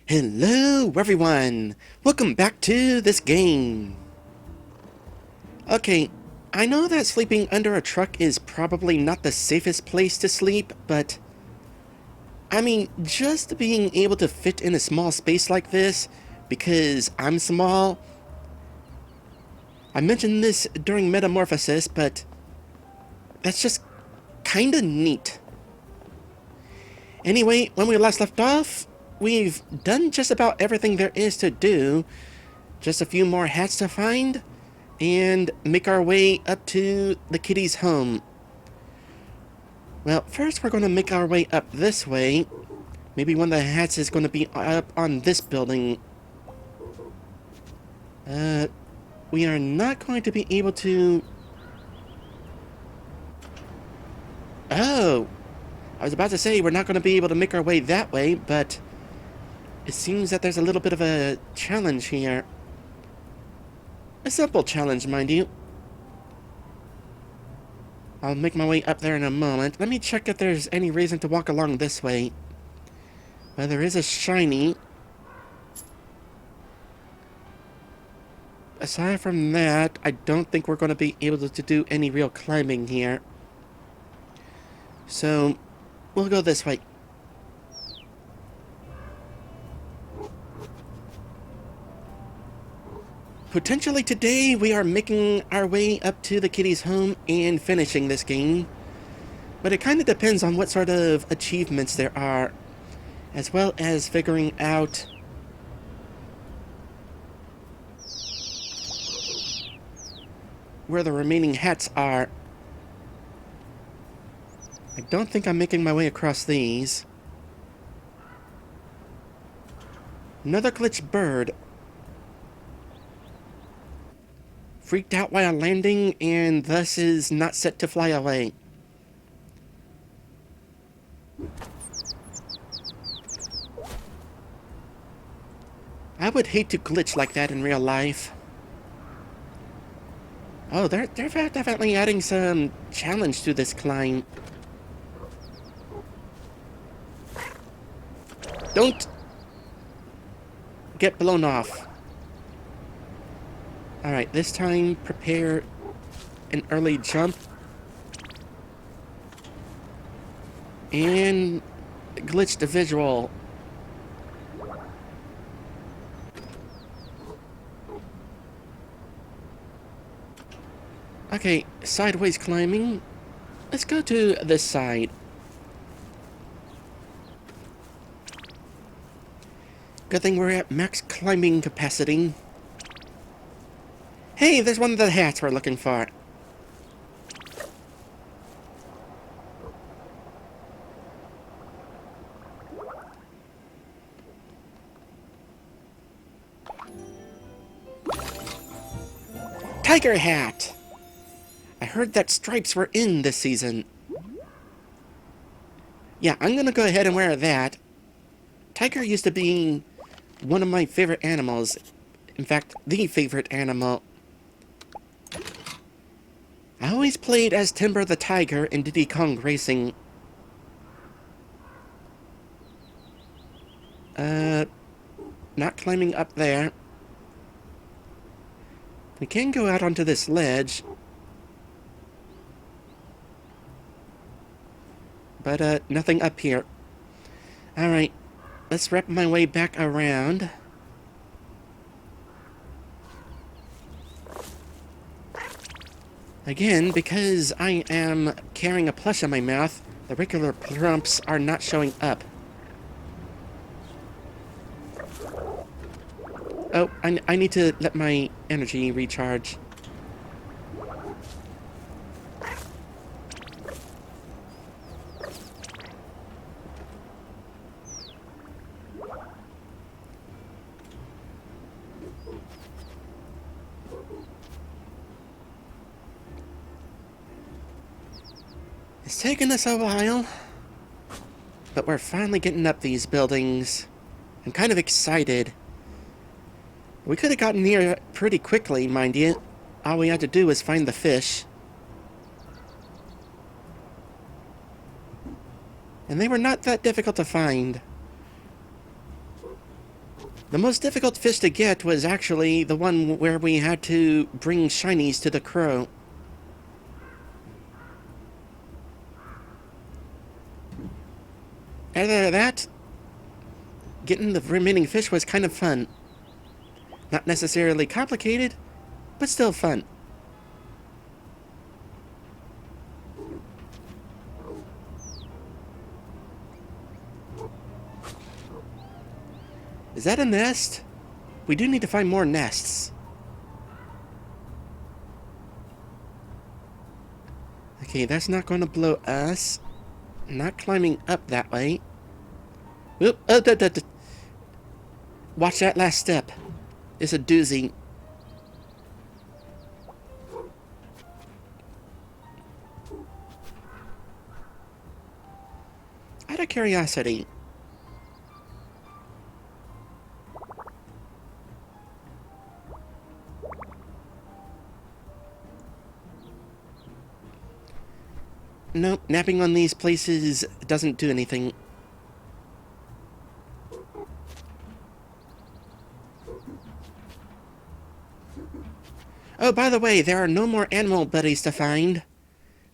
Hello everyone! Welcome back to this game! Okay, I know that sleeping under a truck is probably not the safest place to sleep, but I mean, just being able to fit in a small space like this, because I'm small. I mentioned this during Metamorphosis, but that's just kinda neat. Anyway, when we last left off, we've done just about everything there is to do. Just a few more hats to find, and make our way up to the kitty's home. Well, first we're going to make our way up this way. Maybe one of the hats is going to be up on this building. We are not going to be able to... Oh! I was about to say we're not going to be able to make our way that way, but... It seems that there's a little bit of a challenge here. A simple challenge, mind you. I'll make my way up there in a moment. Let me check if there's any reason to walk along this way. Well, there is a shiny. Aside from that, I don't think we're going to be able to do any real climbing here. So, we'll go this way. Potentially today, we are making our way up to the kitty's home and finishing this game. But it kind of depends on what sort of achievements there are, as well as figuring out where the remaining hats are. I don't think I'm making my way across these. Another glitched bird. Freaked out while landing and thus is not set to fly away. I would hate to glitch like that in real life. Oh, they're definitely adding some challenge to this climb. Don't get blown off. Alright, this time prepare an early jump. And glitch the visual. Okay, sideways climbing. Let's go to this side. Good thing we're at max climbing capacity. Hey, there's one of the hats we're looking for. Tiger hat! I heard that stripes were in this season. Yeah, I'm gonna go ahead and wear that. Tiger used to be one of my favorite animals. In fact, the favorite animal. I always played as Timber the Tiger in Diddy Kong Racing. Not climbing up there. We can go out onto this ledge. But, nothing up here. Alright, let's wrap my way back around. Again, because I am carrying a plush in my mouth, the regular prompts are not showing up. Oh, I need to let my energy recharge. It's taken us a while, but we're finally getting up these buildings. I'm kind of excited. We could have gotten here pretty quickly, mind you. All we had to do was find the fish. And they were not that difficult to find. The most difficult fish to get was actually the one where we had to bring shinies to the crow. Other than that, getting the remaining fish was kind of fun. Not necessarily complicated, but still fun. Is that a nest? We do need to find more nests. Okay, that's not going to blow us. Not climbing up that way. Oop, watch that last step. It's a doozy. Out of curiosity, nope, napping on these places doesn't do anything. Oh, by the way, there are no more animal buddies to find.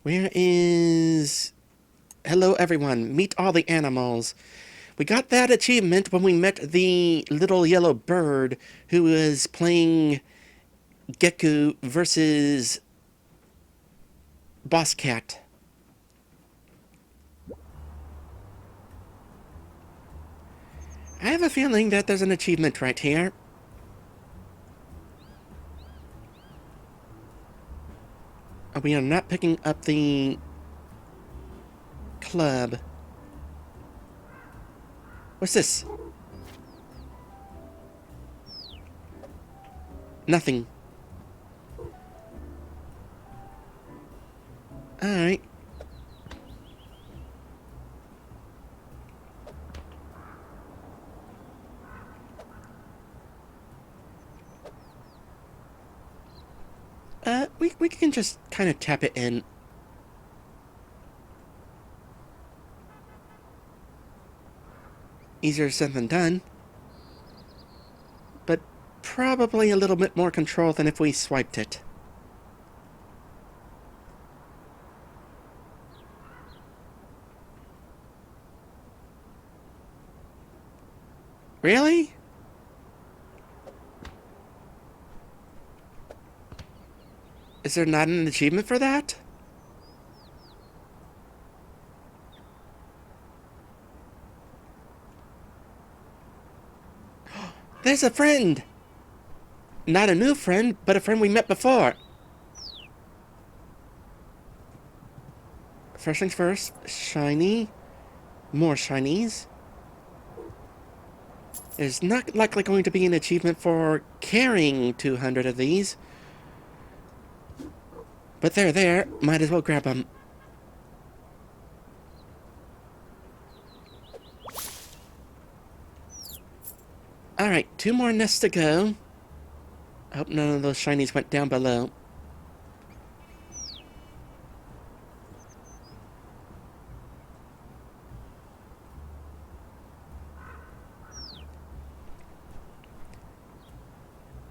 Where is... Hello, everyone. Meet all the animals. We got that achievement when we met the little yellow bird who was playing Geku versus Boss Cat. I have a feeling that there's an achievement right here. We are not picking up the club. What's this? Nothing. Alright. We can just kind of tap it in. Easier said than done. But probably a little bit more control than if we swiped it. Really? Is there not an achievement for that? There's a friend! Not a new friend, but a friend we met before. First things first, shiny. More shinies. There's not likely going to be an achievement for carrying 200 of these. But they're there, might as well grab them. Alright, 2 more nests to go. I hope none of those shinies went down below.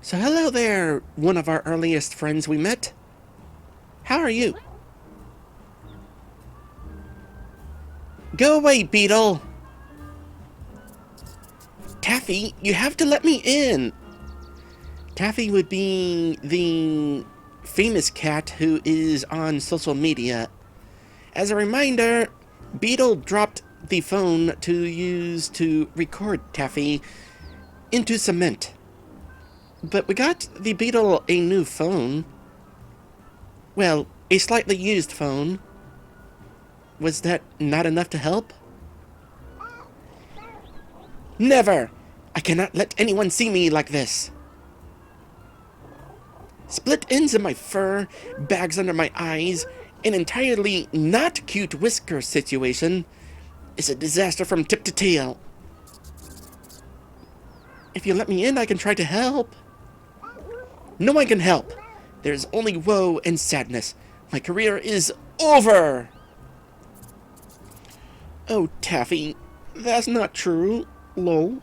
So hello there, one of our earliest friends we met. How are you? Go away, beetle! Taffy, you have to let me in! Taffy would be the famous cat who is on social media. As a reminder, Beetle dropped the phone to use to record Taffy into cement. But we got the Beetle a new phone. Well, a slightly used phone. Was that not enough to help? Never! I cannot let anyone see me like this. Split ends in my fur, bags under my eyes, an entirely not cute whisker situation. It's a disaster from tip to tail. If you let me in, I can try to help. No one can help. There's only woe and sadness. My career is over! Oh, Taffy, that's not true. Lol.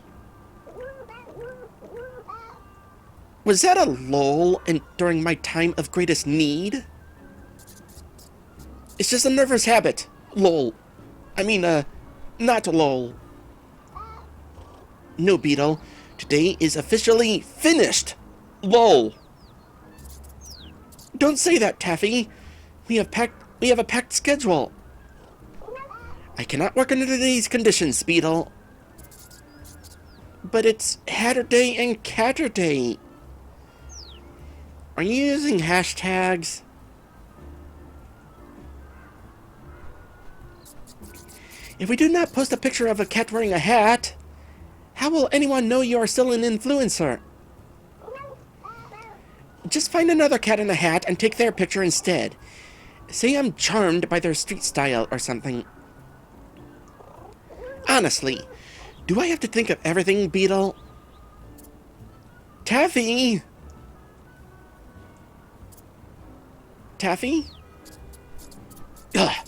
Was that a lull during my time of greatest need? It's just a nervous habit. Lol. I mean, not lol. No, Beetle. Today is officially finished. Lol. Don't say that, Taffy. We have a packed schedule. I cannot work under these conditions, Beetle. But it's Hatter Day and Catter Day. Are you using hashtags? If we do not post a picture of a cat wearing a hat, how will anyone know you are still an influencer? Just find another cat in a hat and take their picture instead. Say I'm charmed by their street style or something. Honestly, do I have to think of everything, Beetle? Taffy? Taffy? Ugh.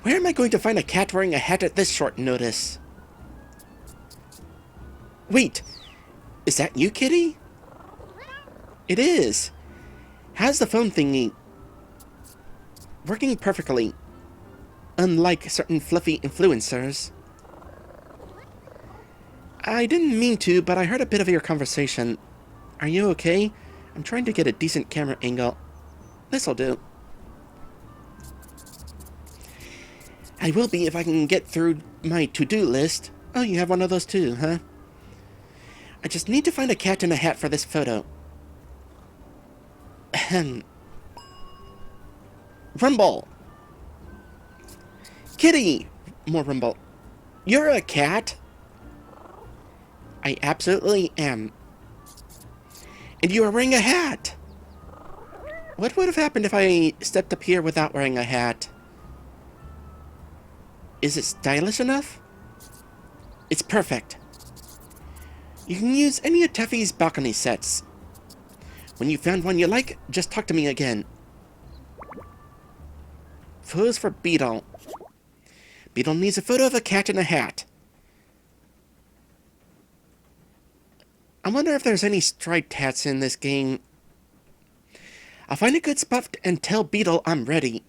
Where am I going to find a cat wearing a hat at this short notice? Wait, is that you, Kitty? It is. How's the phone thingy? Working perfectly. Unlike certain fluffy influencers. I didn't mean to, but I heard a bit of your conversation. Are you okay? I'm trying to get a decent camera angle. This'll do. I will be if I can get through my to-do list. Oh, you have one of those too, huh? I just need to find a cat in a hat for this photo. Ahem. Rumble! Kitty! More Rumble. You're a cat? I absolutely am. And you are wearing a hat! What would have happened if I stepped up here without wearing a hat? Is it stylish enough? It's perfect. You can use any of Taffy's balcony sets. When you found one you like, just talk to me again. Photos for Beetle. Beetle needs a photo of a cat in a hat. I wonder if there's any striped hats in this game. I'll find a good spot and tell Beetle I'm ready.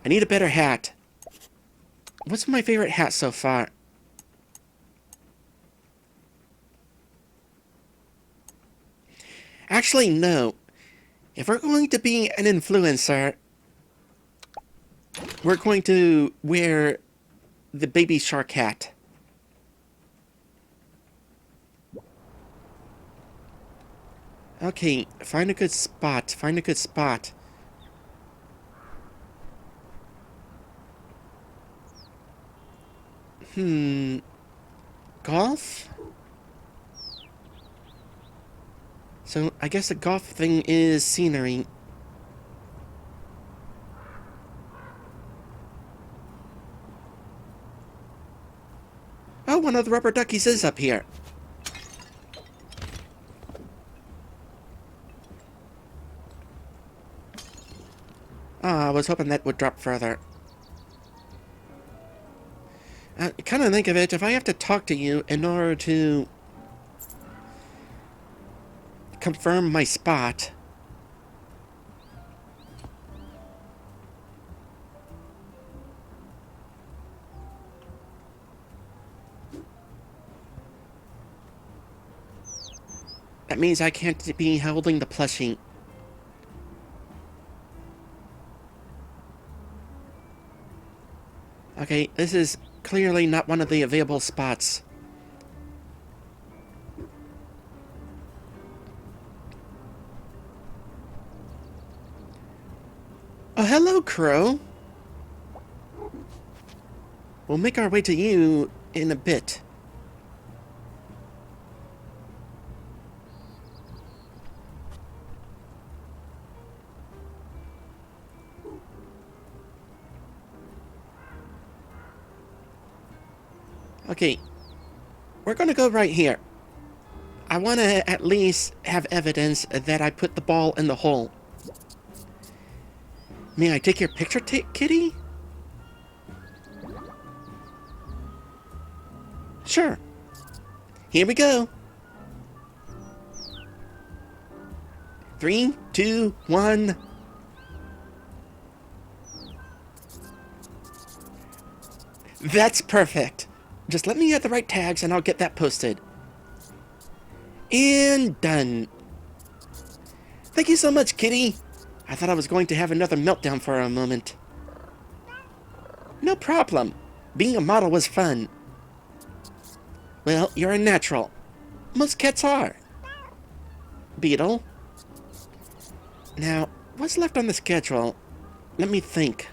I need a better hat. What's my favorite hat so far? Actually, no. If we're going to be an influencer, we're going to wear the baby shark hat. Okay, find a good spot. Find a good spot. Golf? So, I guess the golf thing is scenery. Oh, one of the rubber duckies is up here. Ah, I was hoping that would drop further. Kind of think of it, if I have to talk to you in order to confirm my spot. That means I can't be holding the plushie. Okay, this is clearly not one of the available spots. Oh, hello, Crow. We'll make our way to you in a bit. Okay, we're gonna go right here. I want to at least have evidence that I put the ball in the hole. May I take your picture, Kitty? Sure. Here we go. 3, 2, 1. That's perfect. Just let me add the right tags and I'll get that posted. And done. Thank you so much, kitty. I thought I was going to have another meltdown for a moment. No problem. Being a model was fun. Well, you're a natural. Most cats are. Beetle. Now, what's left on the schedule? Let me think.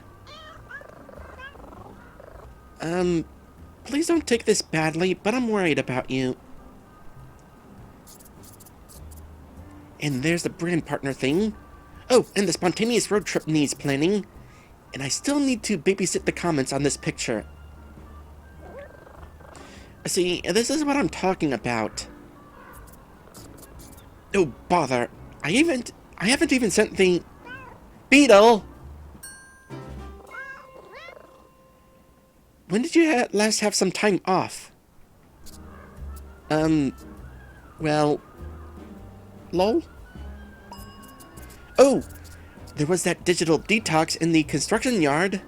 Please don't take this badly, but I'm worried about you. And there's the brand partner thing. Oh, and the spontaneous road trip needs planning. And I still need to babysit the comments on this picture. See, this is what I'm talking about. Oh, bother. I haven't even sent the... Beetle! When did you last have some time off? Well... Lol? Oh! There was that digital detox in the construction yard.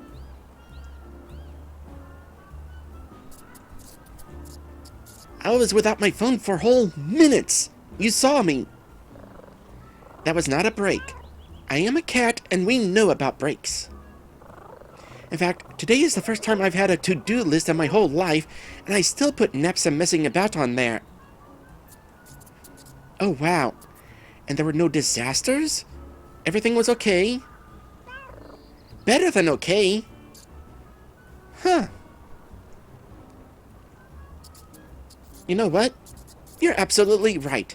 I was without my phone for whole minutes. You saw me. That was not a break. I am a cat and we know about breaks. In fact, today is the first time I've had a to-do list in my whole life, and I still put naps and messing about on there. Oh wow. And there were no disasters? Everything was okay? Better than okay. Huh. You know what? You're absolutely right.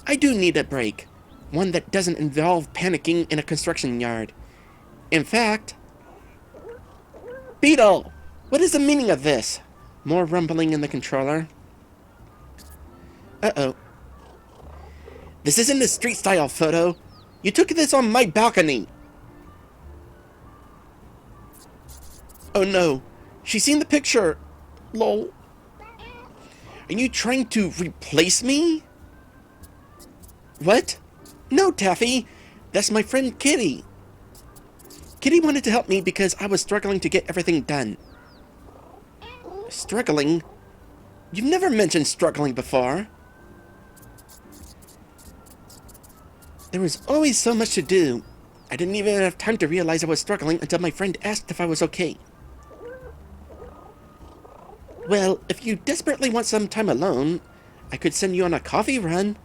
I do need a break. One that doesn't involve panicking in a construction yard. In fact... Beetle! What is the meaning of this? More rumbling in the controller. Uh-oh. This isn't a street-style photo. You took this on my balcony. Oh no. She's seen the picture. Lol. Are you trying to replace me? What? No, Taffy. That's my friend Kitty. Kitty wanted to help me because I was struggling to get everything done. Struggling? You've never mentioned struggling before. There was always so much to do. I didn't even have time to realize I was struggling until my friend asked if I was okay. Well, if you desperately want some time alone, I could send you on a coffee run.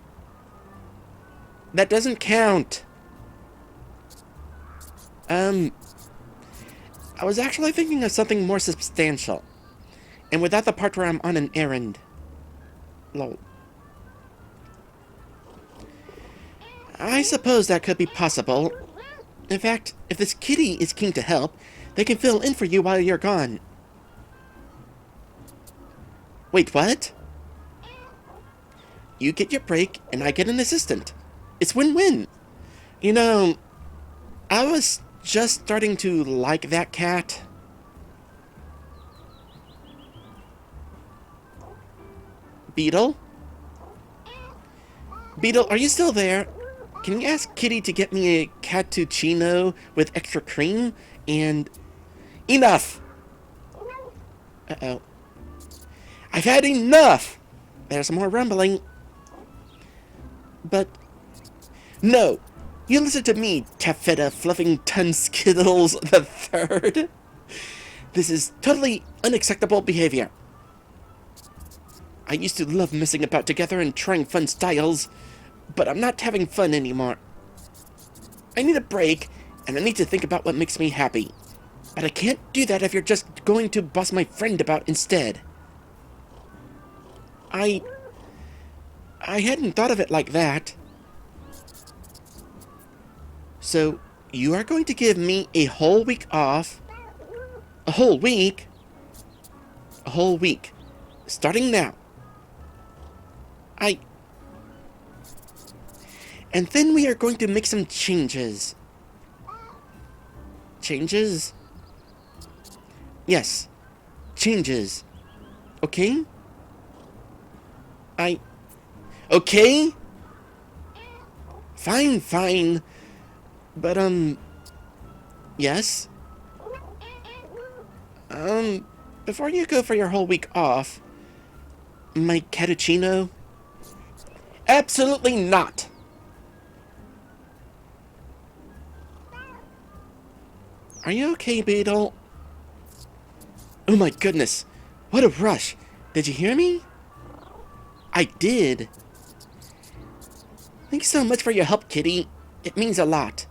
That doesn't count. I was actually thinking of something more substantial. And without the part where I'm on an errand. Lol. I suppose that could be possible. In fact, if this kitty is keen to help, they can fill in for you while you're gone. Wait, what? You get your break, and I get an assistant. It's win-win. You know, I was just starting to like that cat. Beetle? Beetle, are you still there? Can you ask Kitty to get me a cappuccino with extra cream and... Enough! Uh-oh. I've had enough! There's more rumbling. But... No! You listen to me, Taffeta Fluffington Skittles the Third. This is totally unacceptable behavior. I used to love messing about together and trying fun styles, but I'm not having fun anymore. I need a break, and I need to think about what makes me happy. But I can't do that if you're just going to boss my friend about instead. I hadn't thought of it like that. So, you are going to give me a whole week off? A whole week? A whole week. Starting now. And then we are going to make some changes. Changes? Yes. Changes. Okay? Okay? Fine, fine. But, yes? Before you go for your whole week off, my cappuccino? Absolutely not! Are you okay, Beetle? Oh my goodness! What a rush! Did you hear me? I did. Thanks so much for your help, Kitty. It means a lot.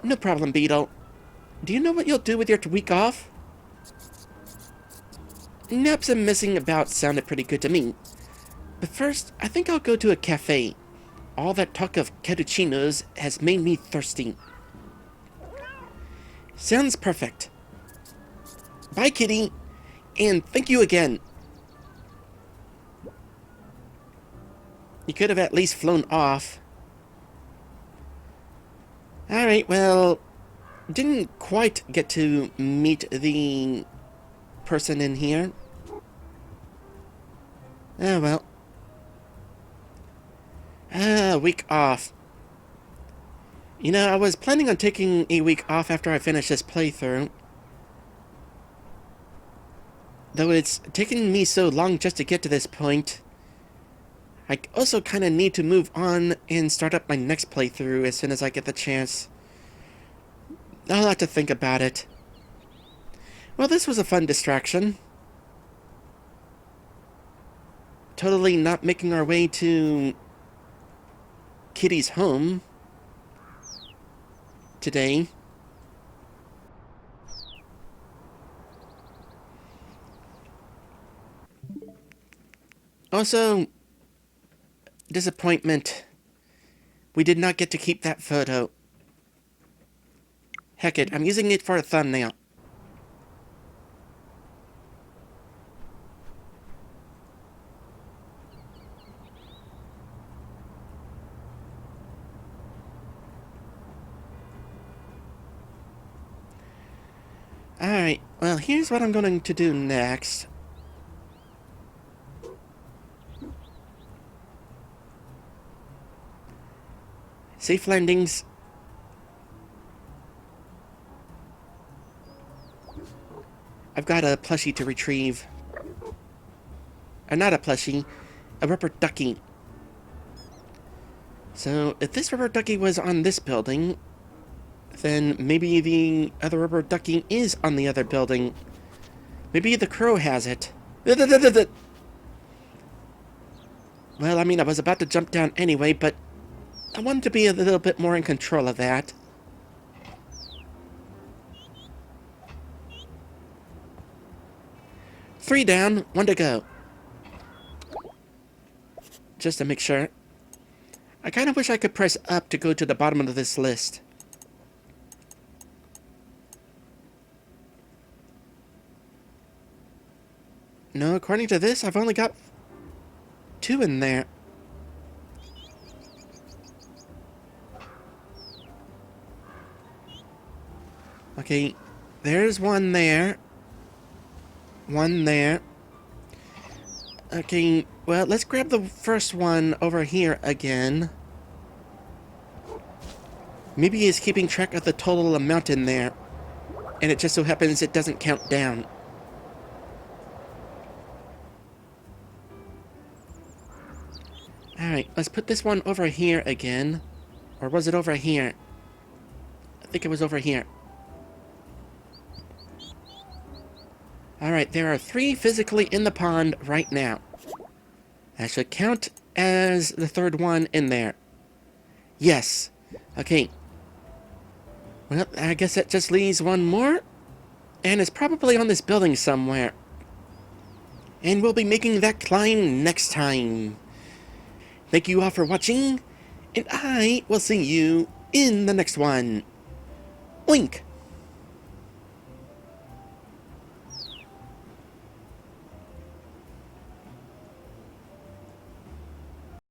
No problem, Beetle. Do you know what you'll do with your week off? Naps and messing about sounded pretty good to me. But first, I think I'll go to a cafe. All that talk of cappuccinos has made me thirsty. Sounds perfect. Bye, Kitty. And thank you again. You could have at least flown off. Alright, well, didn't quite get to meet the person in here. Oh well. Week off. You know, I was planning on taking a week off after I finish this playthrough. Though it's taken me so long just to get to this point. I also kind of need to move on and start up my next playthrough as soon as I get the chance. I'll have to think about it. Well, this was a fun distraction. Totally not making our way to Kitty's home today. Also, disappointment. We did not get to keep that photo. Heck it, I'm using it for a thumbnail. Alright, well, here's what I'm going to do next. Safe landings. I've got a plushie to retrieve. Not a plushie, a rubber ducky. So, if this rubber ducky was on this building, then maybe the other rubber ducky is on the other building. Maybe the crow has it. Well, I mean, I was about to jump down anyway, but I wanted to be a little bit more in control of that. Three down, one to go. Just to make sure. I kind of wish I could press up to go to the bottom of this list. No, according to this, I've only got 2 in there. Okay, there's one there. One there. Okay, well, let's grab the first one over here again. Maybe he's keeping track of the total amount in there, and it just so happens it doesn't count down. Alright, let's put this one over here again. Or was it over here? I think it was over here. Alright, there are 3 physically in the pond right now. That should count as the third one in there. Yes. Okay. Well, I guess that just leaves one more. And it's probably on this building somewhere. And we'll be making that climb next time. Thank you all for watching. And I will see you in the next one. Wink!